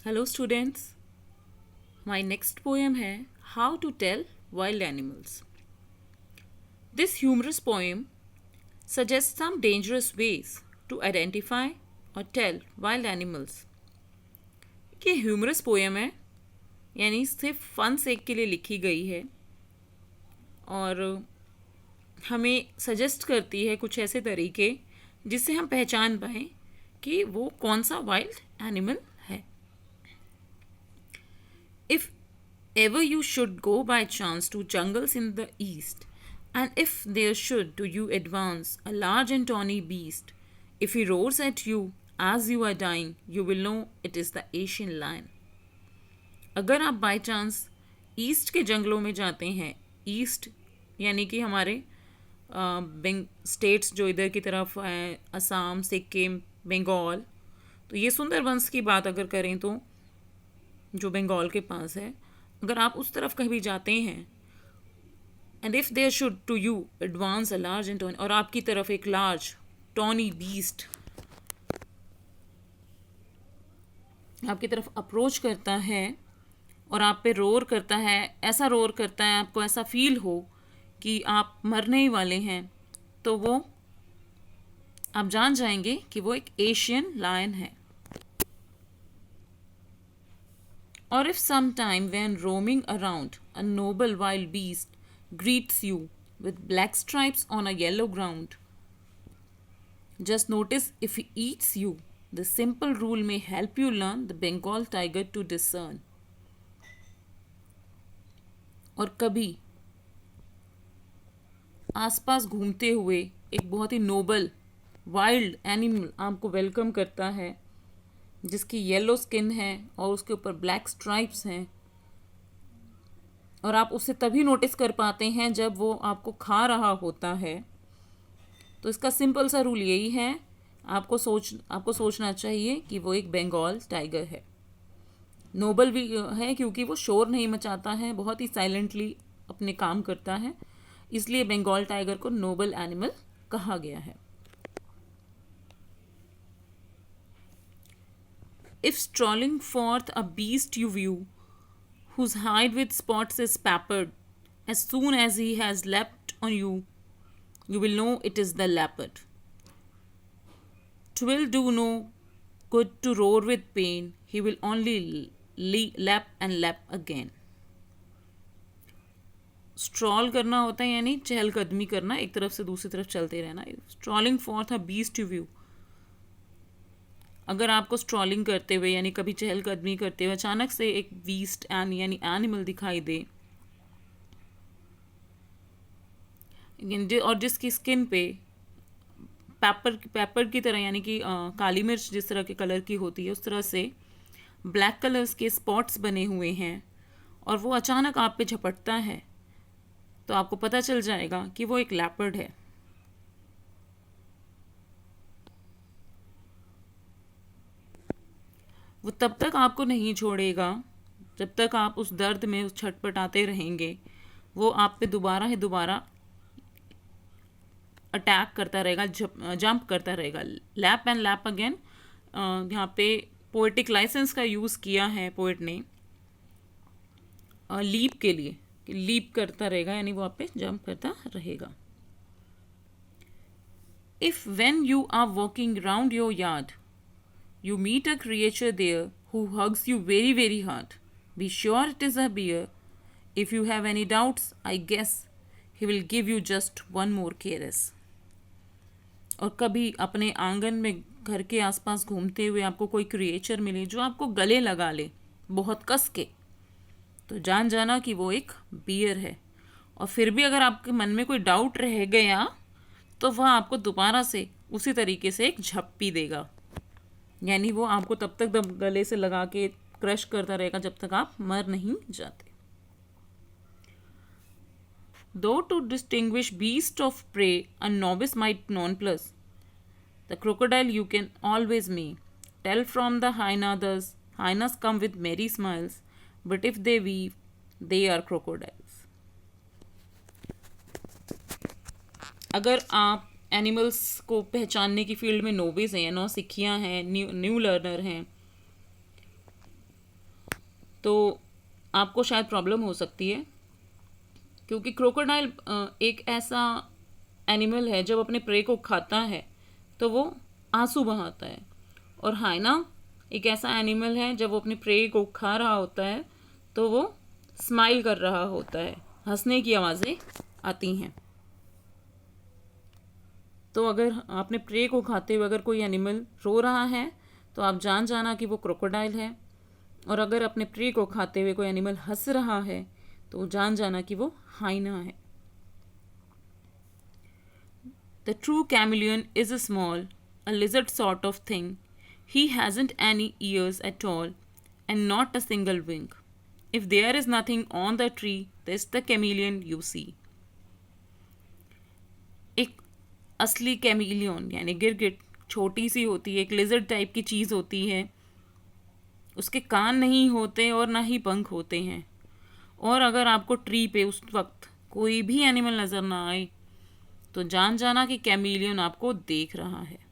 Hello students, my next poem है How to Tell Wild Animals. This humorous poem suggests some dangerous ways to identify or tell wild animals. ये humorous poem है, यानी सिर्फ fun सेक के लिए लिखी गई है और हमें सजेस्ट करती है कुछ ऐसे तरीके जिससे हम पहचान पाएँ कि वो कौन सा वाइल्ड एनिमल है. If ever you should go by chance to jungles in the east, and if there should to you advance a large and tawny beast, if he roars at you as you are dying, you will know it is the Asian lion. अगर आप by chance east के जंगलों में जाते हैं, east यानी कि हमारे स्टेट्स जो इधर की तरफ हैं, असम, सिक्किम, बंगाल, तो ये सुंदरबंस की बात अगर करें तो जो बंगाल के पास है, अगर आप उस तरफ कहीं भी जाते हैं and if there should to you advance a large and tawny, और आपकी तरफ एक लार्ज टॉनी बीस्ट आपकी तरफ अप्रोच करता है और आप पे रोर करता है, ऐसा रोर करता है आपको ऐसा फील हो कि आप मरने ही वाले हैं, तो वो आप जान जाएंगे कि वो एक एशियन लायन है. Or if sometime when roaming around a noble wild beast greets you with black stripes on a yellow ground, just notice if he eats you. The simple rule may help you learn the Bengal tiger to discern. और कभी आसपास घूमते हुए एक बहुत ही Nobel wild animal आपको welcome करता है जिसकी येलो स्किन है और उसके ऊपर ब्लैक स्ट्राइप्स हैं, और आप उसे तभी नोटिस कर पाते हैं जब वो आपको खा रहा होता है. तो इसका सिंपल सा रूल यही है, आपको सोचना चाहिए कि वो एक बंगाल टाइगर है. नोबल भी है क्योंकि वो शोर नहीं मचाता है, बहुत ही साइलेंटली अपने काम करता है, इसलिए बंगाल टाइगर को नोबल एनिमल कहा गया है. If strolling forth a beast you view, whose hide with spots is peppered, as soon as he has leapt on you, you will know it is the leopard. 'Twill do no good to roar with pain, he will only lap and lap again. Stroll करना होता है यानी चहलकदमी करना, एक तरफ से दूसरी तरफ चलते रहना. Strolling forth a beast you view, अगर आपको स्ट्रॉलिंग करते हुए यानी कभी चहलकदमी करते हुए अचानक से एक बीस्ट यानी एनिमल दिखाई दे और जिसकी स्किन पे पेपर की तरह यानी कि काली मिर्च जिस तरह के कलर की होती है उस तरह से ब्लैक कलर्स के स्पॉट्स बने हुए हैं और वो अचानक आप पे झपटता है, तो आपको पता चल जाएगा कि वो एक लेपर्ड है. वो तब तक आपको नहीं छोड़ेगा जब तक आप उस दर्द में उस छटपटाते रहेंगे. वो आप पे दोबारा ही दोबारा अटैक करता रहेगा, जंप करता रहेगा. लैप एंड लैप अगेन, यहाँ पे पोएटिक लाइसेंस का यूज़ किया है पोएट ने लीप के लिए, कि लीप करता रहेगा यानी वो आप पे जंप करता रहेगा. If when you are walking round your yard you meet a creature there who hugs you very very hard, be sure it is a bear. If you have any doubts, I guess he will give you just one more caress. और कभी अपने आंगन में घर के आसपास घूमते हुए आपको कोई क्रिएचर मिले जो आपको गले लगा ले बहुत कस के, तो जान जाना कि वो एक बियर है. और फिर भी अगर आपके मन में कोई डाउट रह गया तो वह आपको दोबारा से उसी तरीके से एक झप्पी देगा, यानी वो आपको तब तक गले से लगा के क्रश करता रहेगा जब तक आप मर नहीं जाते. Though to distinguish beast of prey a novice might nonplus, the crocodile you can always may tell from the hyenas. Hyenas come with merry smiles, but if they weep, they are crocodiles. अगर आप animals को पहचानने की field में novice हैं, नौसिखियाँ हैं, new learner हैं, तो आपको शायद प्रॉब्लम हो सकती है, क्योंकि क्रोकोडाइल एक ऐसा एनिमल है जब अपने प्रे को खाता है तो वो आंसू बहाता है, और हाइना एक ऐसा एनिमल है जब वो अपने प्रे को खा रहा होता है तो वो स्माइल कर रहा होता है, हंसने की आवाज़ें आती हैं। तो अगर आपने प्रे को खाते हुए अगर कोई एनिमल रो रहा है तो आप जान जाना कि वो क्रोकोडाइल है, और अगर अपने प्रे को खाते हुए कोई एनिमल हंस रहा है तो जान जाना कि वो हाइना है। The true chameleon is a small, a lizard sort of thing. He hasn't any ears at all and not a single wing. If there is nothing on the tree, this the chameleon you see. एक असली chameleon यानी गिरगिट छोटी सी होती है, एक lizard type की चीज़ होती है। उसके कान नहीं होते और ना ही पंख होते हैं, और अगर आपको ट्री पे उस वक्त कोई भी एनिमल नज़र ना आए तो जान जाना कि कैमिलियन आपको देख रहा है।